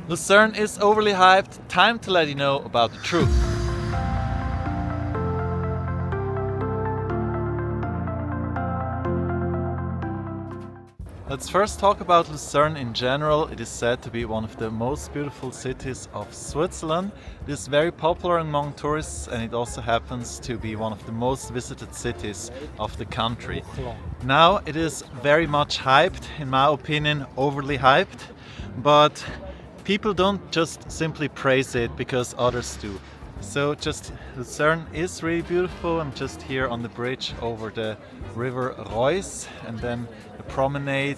Lucerne is overly hyped. Time to let you know about the truth. Let's first talk about Lucerne in general. It is said to be one of the most beautiful cities of Switzerland. It is very popular among tourists and it also happens to be one of the most visited cities of the country. Now it is very much hyped, in my opinion, overly hyped, but people don't just simply praise it because others do. So Lucerne is really beautiful. I'm just here on the bridge over the river Reuss and then the promenade.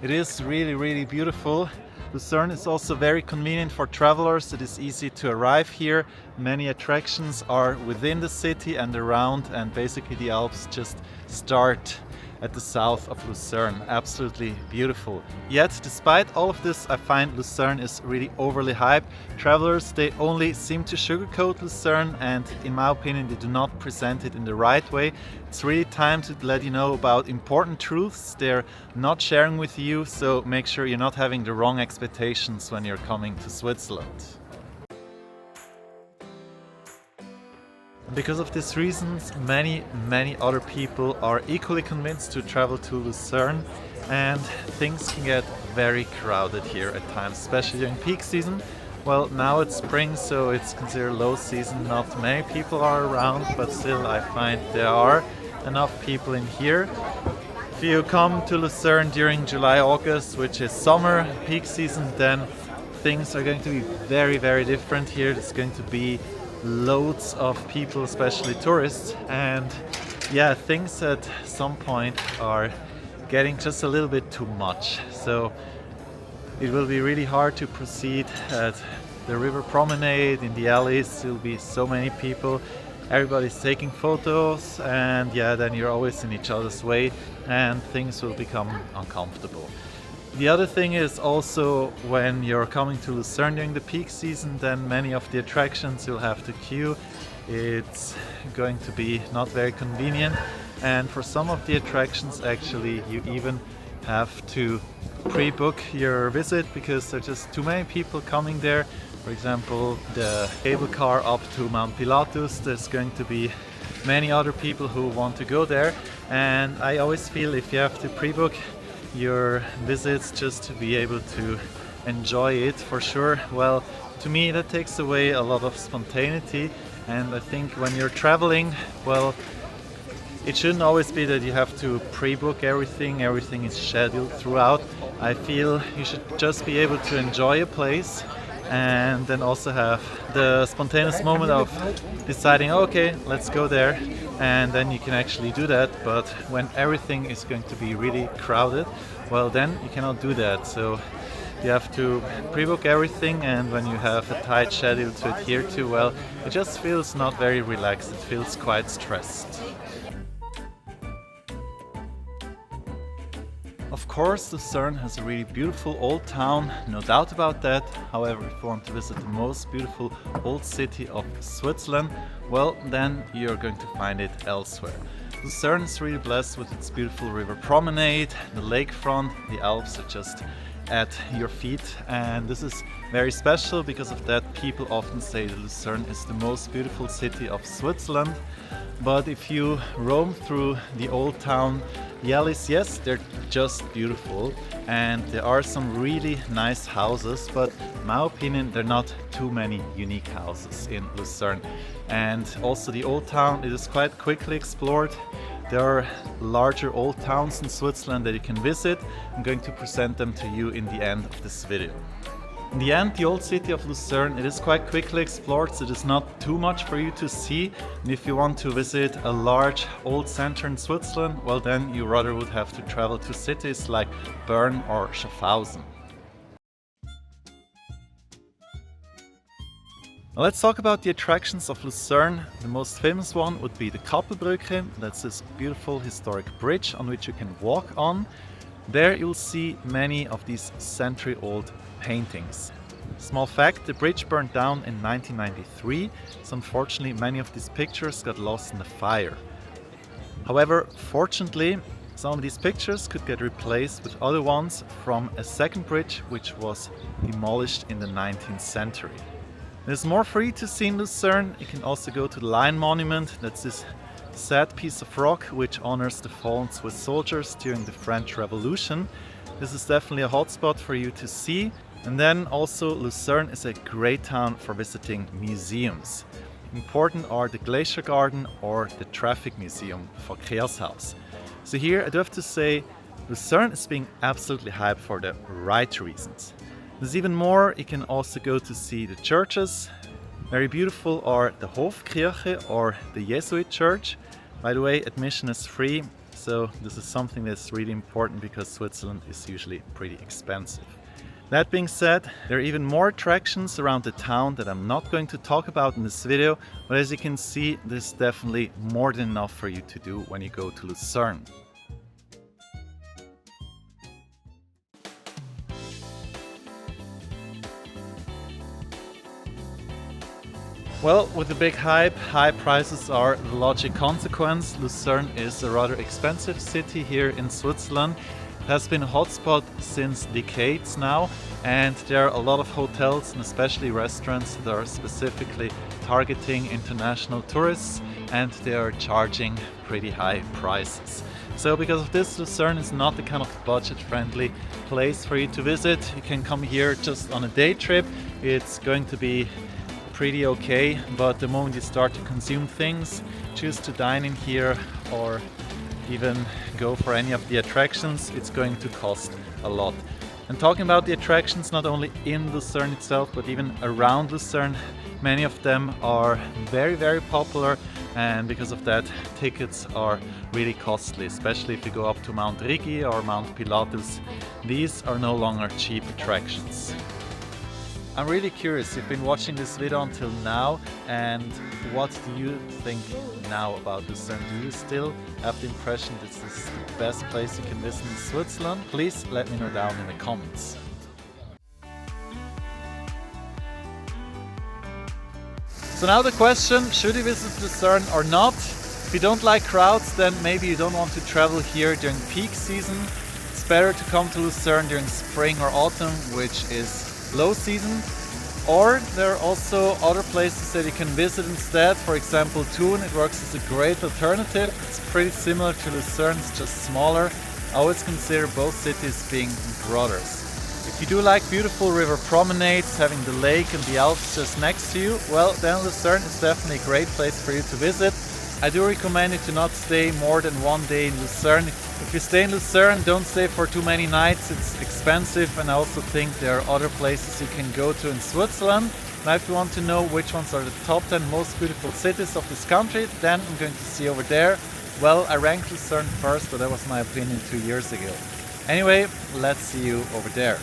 It is really beautiful. Lucerne is also very convenient for travelers. It is easy to arrive here. Many attractions are within the city and around, and basically the Alps just start at the south of Lucerne. Absolutely beautiful. Yet, despite all of this, I find Lucerne is really overly hyped. Travelers, they only seem to sugarcoat Lucerne, and in my opinion, they do not present it in the right way. It's really time to let you know about important truths they're not sharing with you, so make sure you're not having the wrong expectations when you're coming to Switzerland. Because of these reasons, many other people are equally convinced to travel to Lucerne, and things can get very crowded here at times, especially during peak season. Well, now it's spring, so it's considered low season. Not many people are around, but still I find there are enough people in here. If you come to Lucerne during July, August, which is summer, peak season, then things are going to be very different here. It's going to be loads of people, especially tourists, and yeah, things at some point are getting just a little bit too much. So it will be really hard to proceed at the river promenade. In the alleys there will be so many people, everybody's taking photos, and yeah, then you're always in each other's way and things will become uncomfortable. The other thing is also, when you're coming to Lucerne during the peak season, then many of the attractions you'll have to queue. It's going to be not very convenient, and for some of the attractions actually you even have to pre-book your visit because there's just too many people coming there. For example, the cable car up to Mount Pilatus, there's going to be many other people who want to go there, and I always feel if you have to pre-book your visits just to be able to enjoy it for sure, well, to me that takes away a lot of spontaneity. And I think when you're traveling, well, it shouldn't always be that you have to pre-book everything is scheduled throughout. I feel you should just be able to enjoy a place and then also have the spontaneous moment of deciding, okay, let's go there, and then you can actually do that. But when everything is going to be really crowded, well, then you cannot do that. So you have to pre-book everything, and when you have a tight schedule to adhere to, well, it just feels not very relaxed, it feels quite stressed. Of course, Lucerne has a really beautiful old town, no doubt about that. However, if you want to visit the most beautiful old city of Switzerland, well, then you're going to find it elsewhere. Lucerne is really blessed with its beautiful river promenade, the lakefront, the Alps are just at your feet, and this is very special. Because of that, people often say that Lucerne is the most beautiful city of Switzerland. But if you roam through the old town, the alleys, yes, they're just beautiful, and there are some really nice houses, but in my opinion there are not too many unique houses in Lucerne. And also the old town, it is quite quickly explored. There are larger old towns in Switzerland that you can visit. I'm going to present them to you in the end of this video. In the end, the old city of Lucerne, it is quite quickly explored, so it is not too much for you to see. And if you want to visit a large old center in Switzerland, well, then you rather would have to travel to cities like Bern or Schaffhausen. Now let's talk about the attractions of Lucerne. The most famous one would be the Kappelbrücke. That's this beautiful historic bridge on which you can walk on. There you'll see many of these century-old paintings. Small fact, the bridge burned down in 1993, so unfortunately many of these pictures got lost in the fire. However, fortunately, Some of these pictures could get replaced with other ones from a second bridge which was demolished in the 19th century. There's more for you to see in Lucerne. You can also go to the Lion Monument. That's this sad piece of rock which honors the fallen Swiss soldiers during the French Revolution. This is definitely a hotspot for you to see. And then also Lucerne is a great town for visiting museums. Important are the Glacier Garden or the Traffic Museum, Verkehrshaus. So here I do have to say Lucerne is being absolutely hyped for the right reasons. There's even more. You can also go to see the churches. Very beautiful are the Hofkirche or the Jesuit church. By the way, admission is free, so this is something that's really important because Switzerland is usually pretty expensive. That being said, there are even more attractions around the town that I'm not going to talk about in this video, but as you can see, there's definitely more than enough for you to do when you go to Lucerne. Well, with the big hype, high prices are the logic consequence. Lucerne is a rather expensive city here in Switzerland. It has been a hotspot since decades now, and there are a lot of hotels and especially restaurants that are specifically targeting international tourists, and they are charging pretty high prices. So because of this, Lucerne is not the kind of budget-friendly place for you to visit. You can come here just on a day trip. It's going to be pretty okay, but the moment you start to consume things, choose to dine in here or even go for any of the attractions, it's going to cost a lot. And talking about the attractions, not only in Lucerne itself, but even around Lucerne, many of them are very popular, and because of that, tickets are really costly, especially if you go up to Mount Rigi or Mount Pilatus. These are no longer cheap attractions. I'm really curious, you've been watching this video until now, and what do you think now about Lucerne? Do you still have the impression that this is the best place you can visit in Switzerland? Please let me know down in the comments. So now the question, should you visit Lucerne or not? If you don't like crowds, then maybe you don't want to travel here during peak season. It's better to come to Lucerne during spring or autumn, which is low season. Or there are also other places that you can visit instead. For example, Thun, it works as a great alternative. It's pretty similar to Lucerne, it's just smaller. I always consider both cities being brothers. If you do like beautiful river promenades, having the lake and the Alps just next to you, well, then Lucerne is definitely a great place for you to visit. I do recommend you to not stay more than one day in Lucerne. If you stay in Lucerne, don't stay for too many nights, it's expensive, and I also think there are other places you can go to in Switzerland. Now if you want to know which ones are the top 10 most beautiful cities of this country, then I'm going to see over there. Well, I ranked Lucerne first, but that was my opinion 2 years ago. Anyway, let's see you over there.